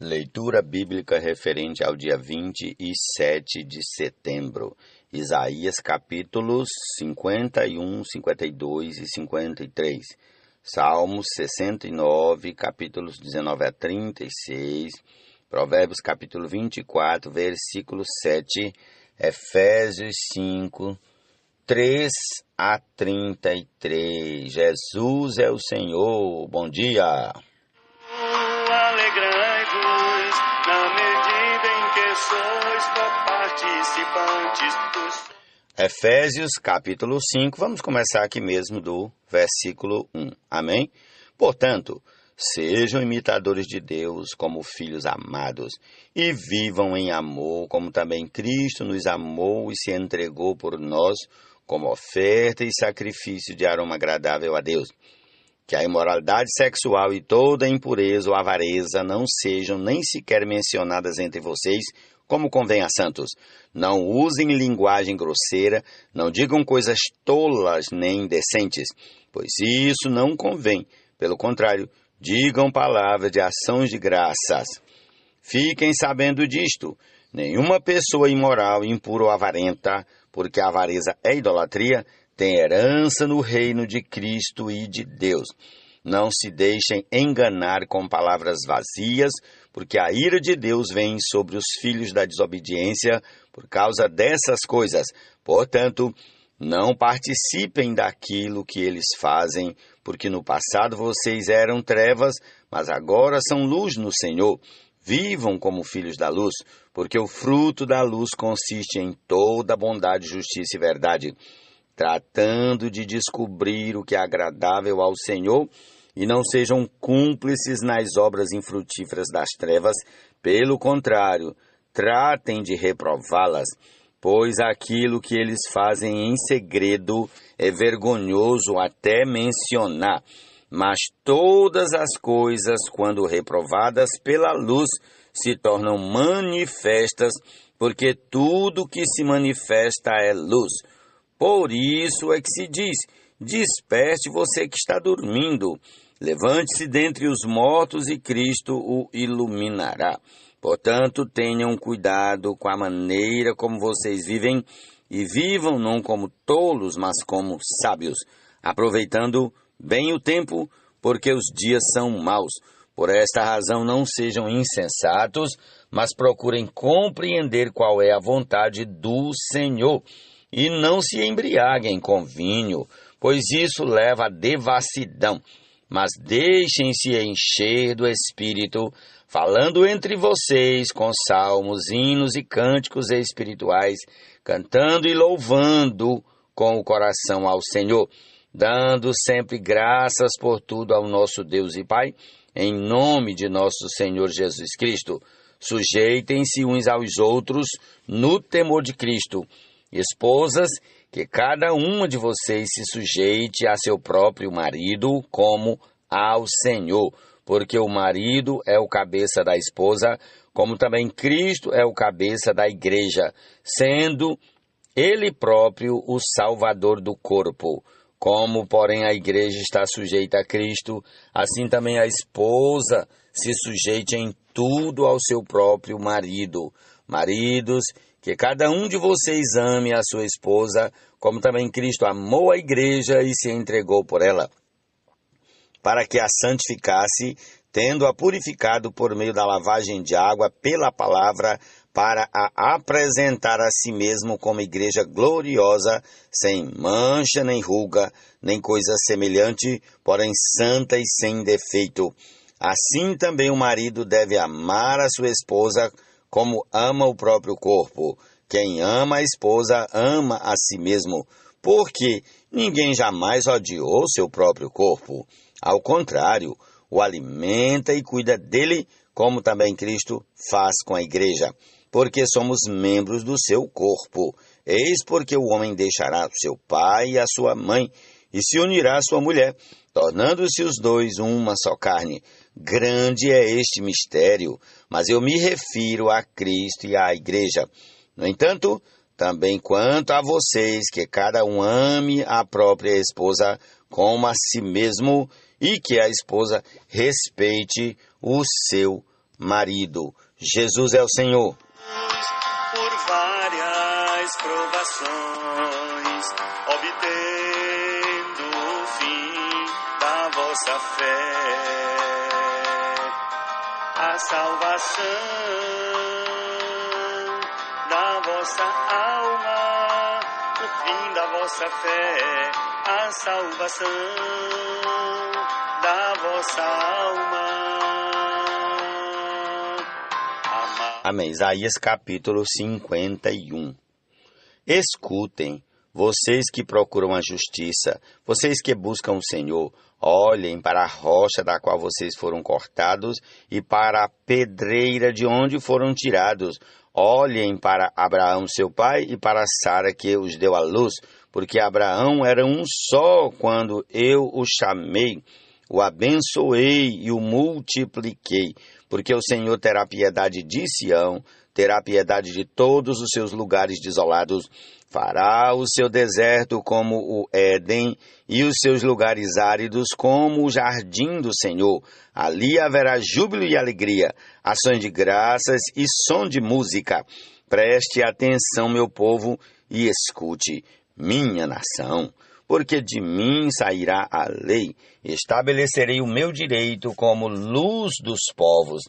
Leitura bíblica referente ao dia 27 de setembro. Isaías capítulos 51, 52 e 53. Salmos 69, capítulos 19 a 36. Provérbios capítulo 24, versículo 7. Efésios 5, 3 a 33. Jesus é o Senhor. Bom dia. Alegrai-vos na medida em que sois participantes dos... Efésios capítulo 5, vamos começar aqui mesmo do versículo 1. Amém? Portanto, sejam imitadores de Deus como filhos amados e vivam em amor, como também Cristo nos amou e se entregou por nós como oferta e sacrifício de aroma agradável a Deus. Que a imoralidade sexual e toda impureza ou avareza não sejam nem sequer mencionadas entre vocês, como convém a santos. Não usem linguagem grosseira, não digam coisas tolas nem indecentes, pois isso não convém. Pelo contrário, digam palavras de ações de graças. Fiquem sabendo disto: nenhuma pessoa imoral, impura ou avarenta, porque a avareza é idolatria, tem herança no reino de Cristo e de Deus. Não se deixem enganar com palavras vazias, porque a ira de Deus vem sobre os filhos da desobediência por causa dessas coisas. Portanto, não participem daquilo que eles fazem, porque no passado vocês eram trevas, mas agora são luz no Senhor. Vivam como filhos da luz, porque o fruto da luz consiste em toda bondade, justiça e verdade, tratando de descobrir o que é agradável ao Senhor, e não sejam cúmplices nas obras infrutíferas das trevas. Pelo contrário, tratem de reprová-las, pois aquilo que eles fazem em segredo é vergonhoso até mencionar. Mas todas as coisas, quando reprovadas pela luz, se tornam manifestas, porque tudo que se manifesta é luz. Por isso é que se diz: desperte você que está dormindo, levante-se dentre os mortos e Cristo o iluminará. Portanto, tenham cuidado com a maneira como vocês vivem, e vivam não como tolos, mas como sábios, aproveitando bem o tempo, porque os dias são maus. Por esta razão não sejam insensatos, mas procurem compreender qual é a vontade do Senhor. E não se embriaguem com vinho, pois isso leva à devassidão. Mas deixem-se encher do Espírito, falando entre vocês com salmos, hinos e cânticos espirituais, cantando e louvando com o coração ao Senhor, dando sempre graças por tudo ao nosso Deus e Pai, em nome de nosso Senhor Jesus Cristo. Sujeitem-se uns aos outros no temor de Cristo. Esposas, que cada uma de vocês se sujeite a seu próprio marido como ao Senhor, porque o marido é o cabeça da esposa, como também Cristo é o cabeça da igreja, sendo ele próprio o salvador do corpo. Como, porém, a igreja está sujeita a Cristo, assim também a esposa se sujeite em tudo ao seu próprio marido. Maridos, que cada um de vocês ame a sua esposa, como também Cristo amou a igreja e se entregou por ela, para que a santificasse, tendo-a purificado por meio da lavagem de água pela palavra, para a apresentar a si mesmo como igreja gloriosa, sem mancha nem ruga, nem coisa semelhante, porém santa e sem defeito. Assim também o marido deve amar a sua esposa como ama o próprio corpo. Quem ama a esposa ama a si mesmo, porque ninguém jamais odiou seu próprio corpo. Ao contrário, o alimenta e cuida dele, como também Cristo faz com a igreja, porque somos membros do seu corpo. Eis porque o homem deixará seu pai e a sua mãe, e se unirá à sua mulher, tornando-se os dois uma só carne. Grande é este mistério, mas eu me refiro a Cristo e à igreja. No entanto, também quanto a vocês, que cada um ame a própria esposa como a si mesmo, e que a esposa respeite o seu marido. Jesus é o Senhor. Por várias provações, obtendo o fim da vossa fé, a salvação da vossa alma, o fim da vossa fé, a salvação da vossa alma. Amém. Isaías capítulo 51. Escutem, vocês que procuram a justiça, vocês que buscam o Senhor, olhem para a rocha da qual vocês foram cortados e para a pedreira de onde foram tirados. Olhem para Abraão, seu pai, e para Sara, que os deu à luz, porque Abraão era um só quando eu o chamei, o abençoei e o multipliquei. Porque o Senhor terá piedade de Sião, terá piedade de todos os seus lugares desolados, fará o seu deserto como o Éden e os seus lugares áridos como o jardim do Senhor. Ali haverá júbilo e alegria, ações de graças e som de música. Preste atenção, meu povo, e escute, minha nação. Porque de mim sairá a lei, estabelecerei o meu direito como luz dos povos.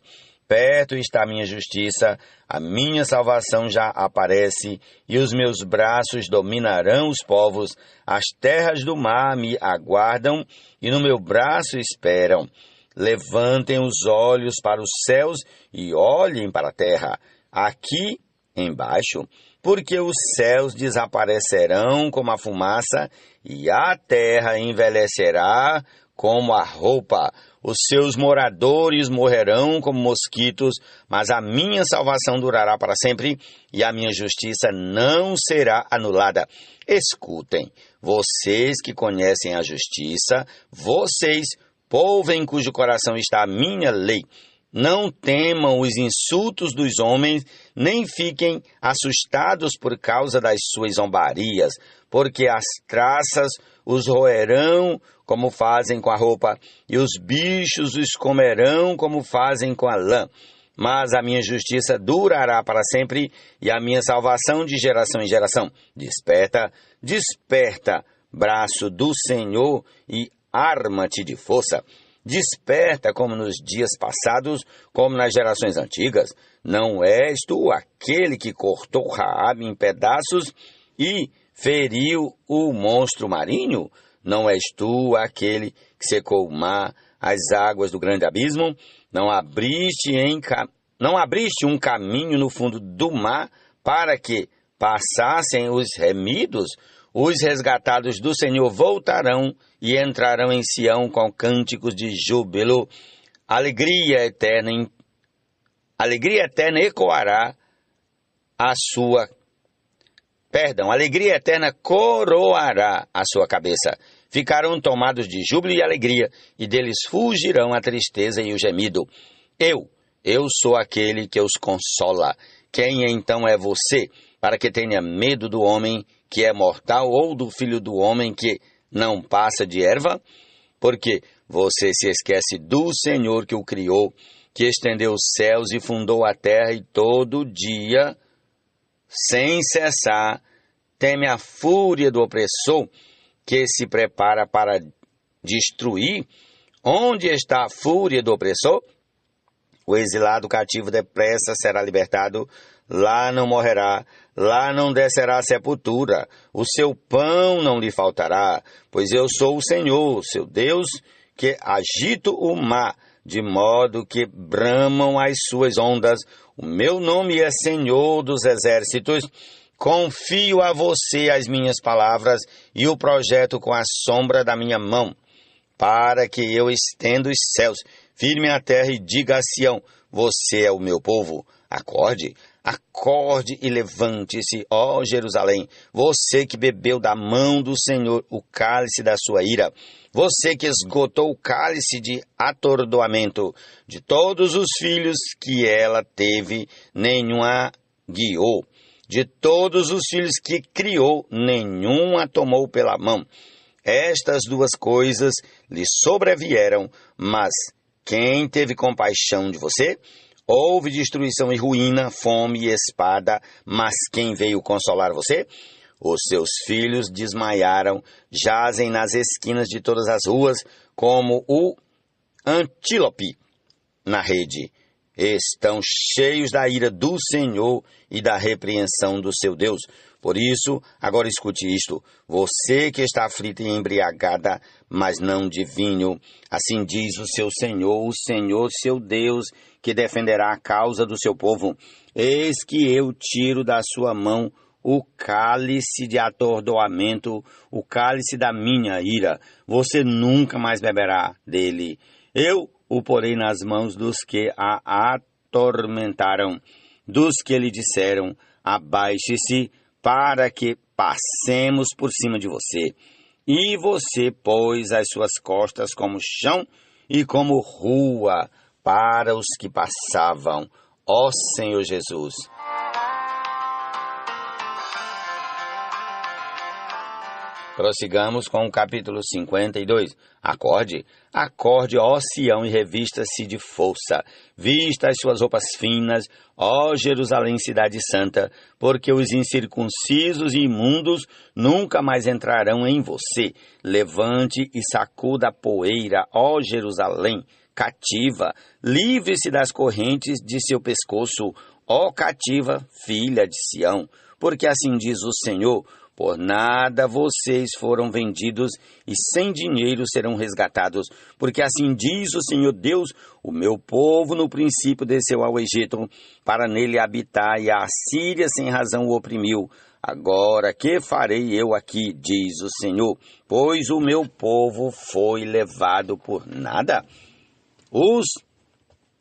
Perto está a minha justiça, a minha salvação já aparece, e os meus braços dominarão os povos. As terras do mar me aguardam, e no meu braço esperam. Levantem os olhos para os céus e olhem para a terra, aqui embaixo, porque os céus desaparecerão como a fumaça, e a terra envelhecerá como a roupa. Os seus moradores morrerão como mosquitos, mas a minha salvação durará para sempre, e a minha justiça não será anulada. Escutem, vocês que conhecem a justiça, vocês, povo em cujo coração está a minha lei, não temam os insultos dos homens, nem fiquem assustados por causa das suas zombarias, porque as traças os roerão como fazem com a roupa, e os bichos os comerão como fazem com a lã. Mas a minha justiça durará para sempre, e a minha salvação de geração em geração. Desperta, desperta, braço do Senhor, e arma-te de força. Desperta como nos dias passados, como nas gerações antigas. Não és tu aquele que cortou Raabe em pedaços e feriu o monstro marinho? Não és tu aquele que secou o mar, as águas do grande abismo? Não abriste um caminho no fundo do mar para que passassem os remidos? Os resgatados do Senhor voltarão e entrarão em Sião com cânticos de júbilo. Alegria eterna ecoará alegria eterna coroará a sua cabeça. Ficarão tomados de júbilo e alegria, e deles fugirão a tristeza e o gemido. Eu sou aquele que os consola. Quem então é você, para que tenha medo do homem que é mortal, ou do filho do homem que não passa de erva? Porque você se esquece do Senhor que o criou, que estendeu os céus e fundou a terra, e todo dia, sem cessar, teme a fúria do opressor, que se prepara para destruir. Onde está a fúria do opressor? O exilado cativo depressa será libertado, lá não morrerá, lá não descerá a sepultura, o seu pão não lhe faltará, pois eu sou o Senhor, seu Deus, que agito o mar, de modo que bramam as suas ondas. O meu nome é Senhor dos Exércitos. Confio a você as minhas palavras e o projeto com a sombra da minha mão, para que eu estenda os céus, firme a terra e diga a Sião: você é o meu povo. Acorde, acorde e levante-se, ó Jerusalém, você que bebeu da mão do Senhor o cálice da sua ira, você que esgotou o cálice de atordoamento. De todos os filhos que ela teve, nenhum a guiou. De todos os filhos que criou, nenhum a tomou pela mão. Estas duas coisas lhe sobrevieram, mas quem teve compaixão de você? Houve destruição e ruína, fome e espada, mas quem veio consolar você? Os seus filhos desmaiaram, jazem nas esquinas de todas as ruas, como o antílope na rede. Estão cheios da ira do Senhor e da repreensão do seu Deus. Por isso, agora escute isto, você que está aflita e embriagada, mas não de vinho, assim diz o Senhor seu Deus, que defenderá a causa do seu povo. Eis que eu tiro da sua mão o cálice de atordoamento, o cálice da minha ira. Você nunca mais beberá dele. Eu o porei nas mãos dos que a atormentaram, dos que lhe disseram, abaixe-se, para que passemos por cima de você. E você pôs as suas costas como chão e como rua para os que passavam. Ó Senhor Jesus! Prossigamos com o capítulo 52. Acorde, ó Sião, e revista-se de força. Vista as suas roupas finas, ó Jerusalém, cidade santa, porque os incircuncisos e imundos nunca mais entrarão em você. Levante e sacuda a poeira, ó Jerusalém, cativa. Livre-se das correntes de seu pescoço, ó cativa, filha de Sião. Porque assim diz o Senhor: por nada vocês foram vendidos e sem dinheiro serão resgatados. Porque assim diz o Senhor Deus: o meu povo no princípio desceu ao Egito, para nele habitar, e a Assíria sem razão o oprimiu. Agora que farei eu aqui, diz o Senhor, pois o meu povo foi levado por nada? Os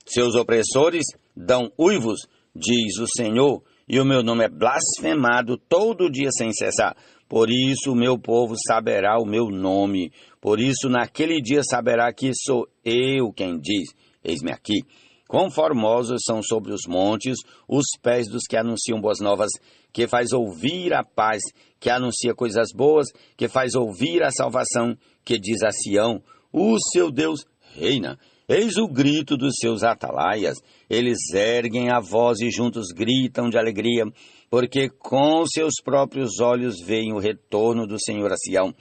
seus opressores dão uivos, diz o Senhor, e o meu nome é blasfemado todo dia sem cessar. Por isso o meu povo saberá o meu nome. Por isso naquele dia saberá que sou eu quem diz: eis-me aqui. Quão formosos são sobre os montes os pés dos que anunciam boas novas, que faz ouvir a paz, que anuncia coisas boas, que faz ouvir a salvação, que diz a Sião: o seu Deus reina. Eis o grito dos seus atalaias. Eles erguem a voz e juntos gritam de alegria, porque com seus próprios olhos veem o retorno do Senhor a Sião.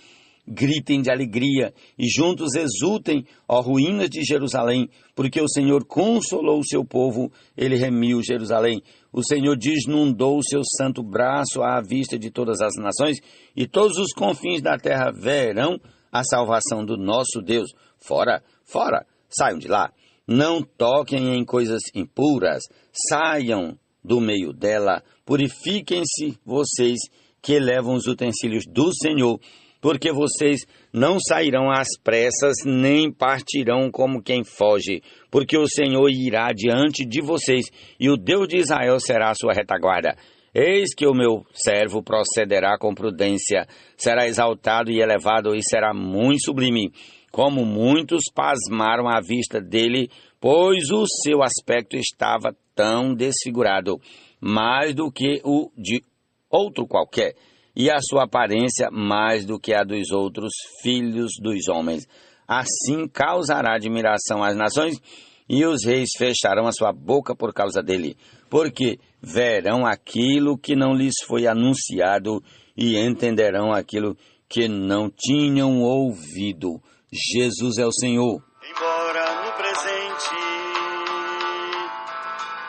Gritem de alegria e juntos exultem, ó ruínas de Jerusalém, porque o Senhor consolou o seu povo, ele remiu Jerusalém. O Senhor desnudou o seu santo braço à vista de todas as nações, e todos os confins da terra verão a salvação do nosso Deus. Fora, fora! Saiam de lá, não toquem em coisas impuras, saiam do meio dela, purifiquem-se vocês que levam os utensílios do Senhor, porque vocês não sairão às pressas, nem partirão como quem foge, porque o Senhor irá diante de vocês, e o Deus de Israel será a sua retaguarda. Eis que o meu servo procederá com prudência, será exaltado e elevado, e será muito sublime. Como muitos pasmaram à vista dele, pois o seu aspecto estava tão desfigurado, mais do que o de outro qualquer, e a sua aparência mais do que a dos outros filhos dos homens. Assim causará admiração às nações, e os reis fecharão a sua boca por causa dele, porque verão aquilo que não lhes foi anunciado, e entenderão aquilo que não tinham ouvido. Jesus é o Senhor. Embora no presente,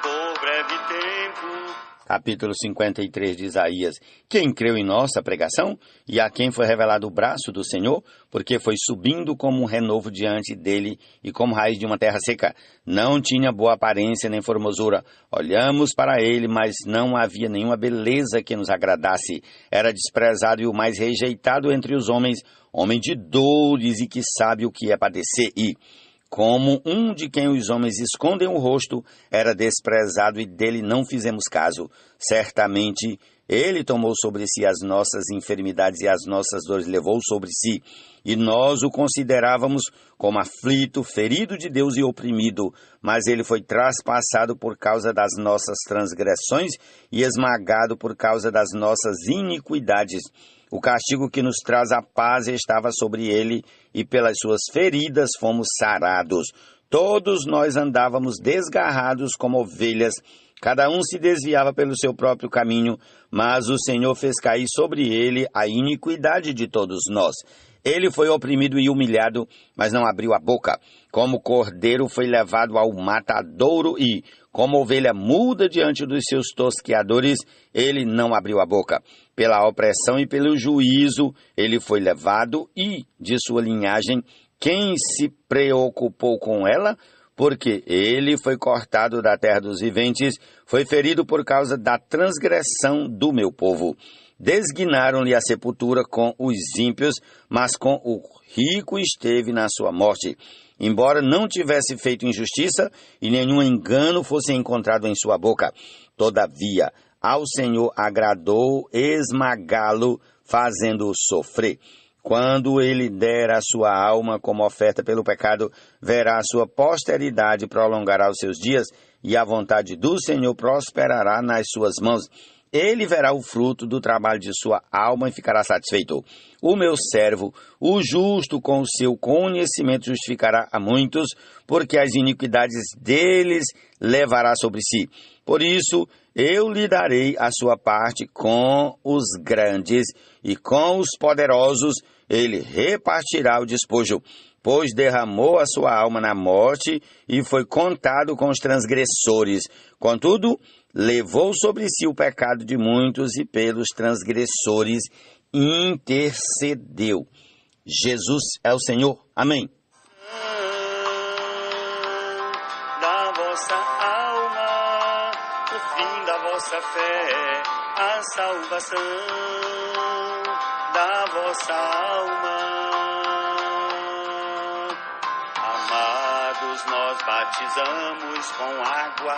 por breve tempo. Capítulo 53 de Isaías. Quem creu em nossa pregação? E a quem foi revelado o braço do Senhor? Porque foi subindo como um renovo diante dele e como raiz de uma terra seca. Não tinha boa aparência nem formosura. Olhamos para ele, mas não havia nenhuma beleza que nos agradasse. Era desprezado e o mais rejeitado entre os homens, homem de dores e que sabe o que é padecer, e, como um de quem os homens escondem o rosto, era desprezado e dele não fizemos caso. Certamente ele tomou sobre si as nossas enfermidades e as nossas dores levou sobre si, e nós o considerávamos como aflito, ferido de Deus e oprimido, mas ele foi traspassado por causa das nossas transgressões e esmagado por causa das nossas iniquidades. O castigo que nos traz a paz estava sobre ele, e pelas suas feridas fomos sarados. Todos nós andávamos desgarrados como ovelhas, cada um se desviava pelo seu próprio caminho, mas o Senhor fez cair sobre ele a iniquidade de todos nós. Ele foi oprimido e humilhado, mas não abriu a boca. Como cordeiro foi levado ao matadouro e, como ovelha muda diante dos seus tosqueadores, ele não abriu a boca. Pela opressão e pelo juízo ele foi levado e, de sua linhagem, quem se preocupou com ela? Porque ele foi cortado da terra dos viventes, foi ferido por causa da transgressão do meu povo. Desguinaram-lhe a sepultura com os ímpios, mas com o rico esteve na sua morte. Embora não tivesse feito injustiça e nenhum engano fosse encontrado em sua boca. Todavia, ao Senhor agradou esmagá-lo, fazendo-o sofrer. Quando ele der a sua alma como oferta pelo pecado, verá a sua posteridade, prolongará os seus dias, e a vontade do Senhor prosperará nas suas mãos. Ele verá o fruto do trabalho de sua alma e ficará satisfeito. O meu servo, o justo, com o seu conhecimento justificará a muitos, porque as iniquidades deles levará sobre si. Por isso, eu lhe darei a sua parte com os grandes, e com os poderosos ele repartirá o despojo, pois derramou a sua alma na morte e foi contado com os transgressores. Contudo, levou sobre si o pecado de muitos e pelos transgressores intercedeu. Jesus é o Senhor. Amém. Da vossa alma, o fim da vossa fé, a salvação da vossa alma. Amados, nós batizamos com água,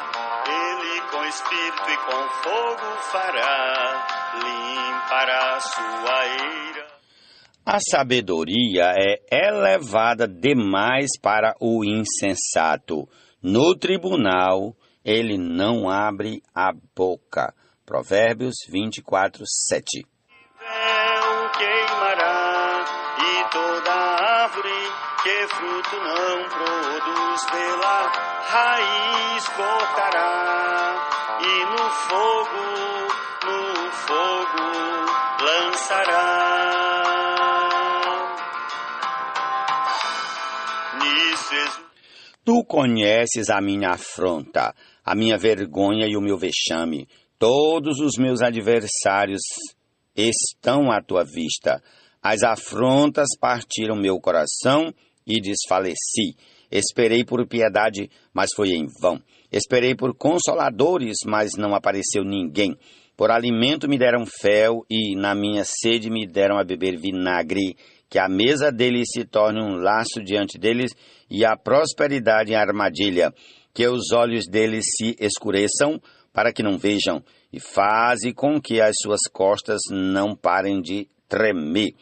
Ele com Espírito e com fogo fará, limpará a sua eira. A sabedoria é elevada demais para o insensato. No tribunal, ele não abre a boca. Provérbios 24, 7. Queimará, e toda árvore que fruto não produz pela raiz cortará, e no fogo lançará. Tu conheces a minha afronta, a minha vergonha e o meu vexame. Todos os meus adversários estão à tua vista. As afrontas partiram meu coração e desfaleci. Esperei por piedade, mas foi em vão. Esperei por consoladores, mas não apareceu ninguém. Por alimento me deram fel e na minha sede me deram a beber vinagre. Que a mesa deles se torne um laço diante deles e a prosperidade em armadilha. Que os olhos deles se escureçam para que não vejam, e faze com que as suas costas não parem de tremer.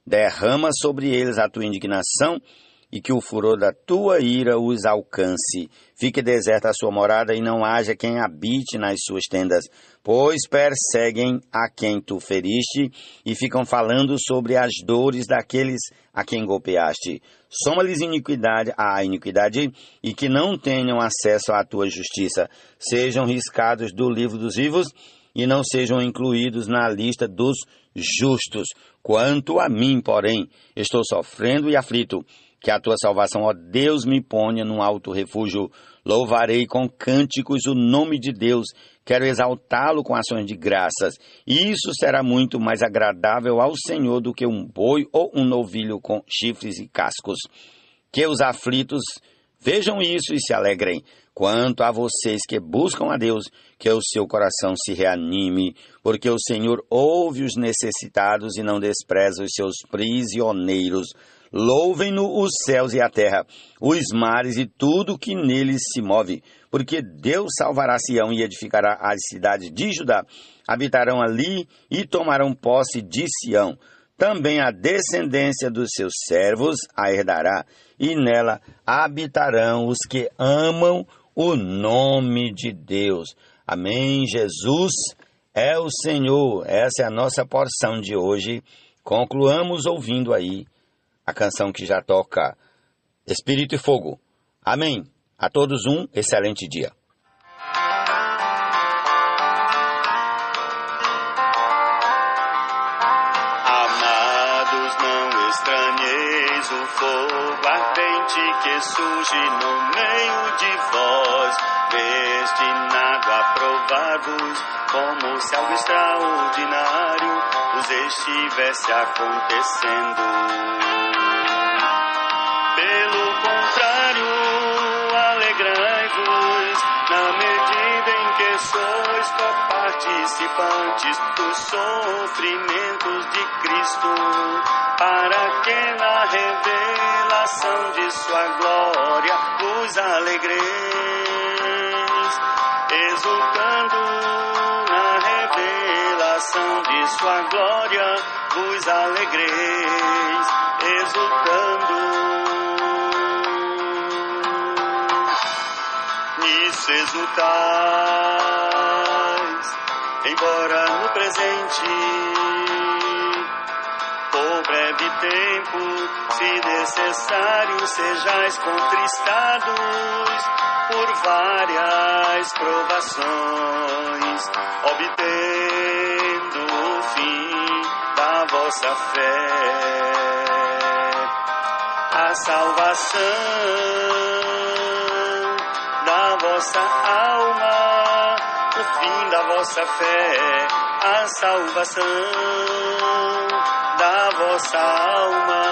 Derrama sobre eles a tua indignação e que o furor da tua ira os alcance. Fique deserta a sua morada e não haja quem habite nas suas tendas, pois perseguem a quem tu feriste e ficam falando sobre as dores daqueles a quem golpeaste. Soma-lhes iniquidade à iniquidade e que não tenham acesso à tua justiça. Sejam riscados do livro dos vivos e não sejam incluídos na lista dos justos. Quanto a mim, porém, estou sofrendo e aflito. Que a tua salvação, ó Deus, me ponha num alto refúgio. Louvarei com cânticos o nome de Deus. Quero exaltá-lo com ações de graças. Isso será muito mais agradável ao Senhor do que um boi ou um novilho com chifres e cascos. Que os aflitos vejam isso e se alegrem. Quanto a vocês que buscam a Deus, que o seu coração se reanime, porque o Senhor ouve os necessitados e não despreza os seus prisioneiros. Louvem-no os céus e a terra, os mares e tudo que neles se move, porque Deus salvará Sião e edificará as cidades de Judá. Habitarão ali e tomarão posse de Sião. Também a descendência dos seus servos a herdará, e nela habitarão os que amam o nome de Deus. Amém. Jesus é o Senhor. Essa é a nossa porção de hoje. Concluamos ouvindo aí a canção que já toca Espírito e Fogo. Amém. A todos um excelente dia. Amados, não estranheis o fogo ardente que surge no meio de vós, destinado a provar-vos como se algo extraordinário vos estivesse acontecendo. Pelo contrário, alegrai-vos na medida em que sois coparticipantes dos sofrimentos de Cristo, para que na revelação de sua glória vos alegreis, exultando na revelação de sua glória vos alegreis, exultando. Nisso exultais, embora no presente, por breve tempo, se necessário, sejais contristados por várias provações, obtendo o fim da vossa fé, a salvação da vossa alma, o fim da vossa fé, a salvação da vossa alma.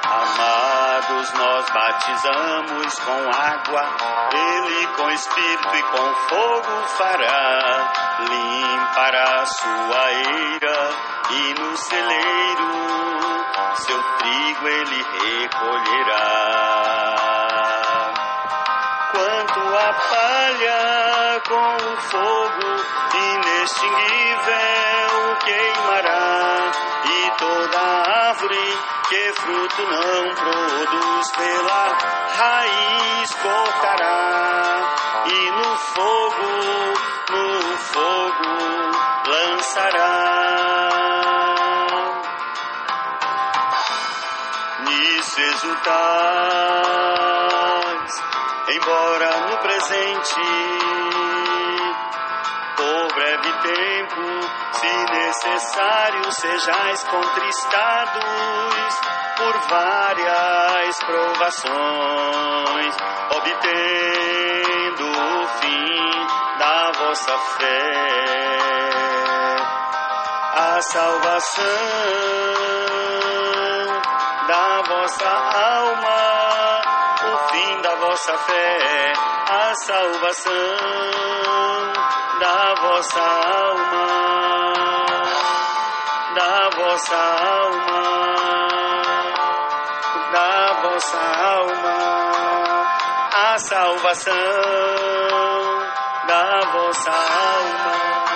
Amados, nós batizamos com água, Ele com Espírito e com fogo fará, limpará sua eira e no celeiro seu trigo Ele recolherá. Quanto a palha com o fogo inextinguível queimará, e toda árvore que fruto não produz pela raiz cortará, e no fogo lançará. Nisso exultais, embora no presente, por breve tempo, se necessário, sejais contristados por várias provações, obtendo o fim da vossa fé, a salvação da vossa alma, o fim da vossa fé, a salvação da vossa alma, da vossa alma, da vossa alma, a salvação da vossa alma.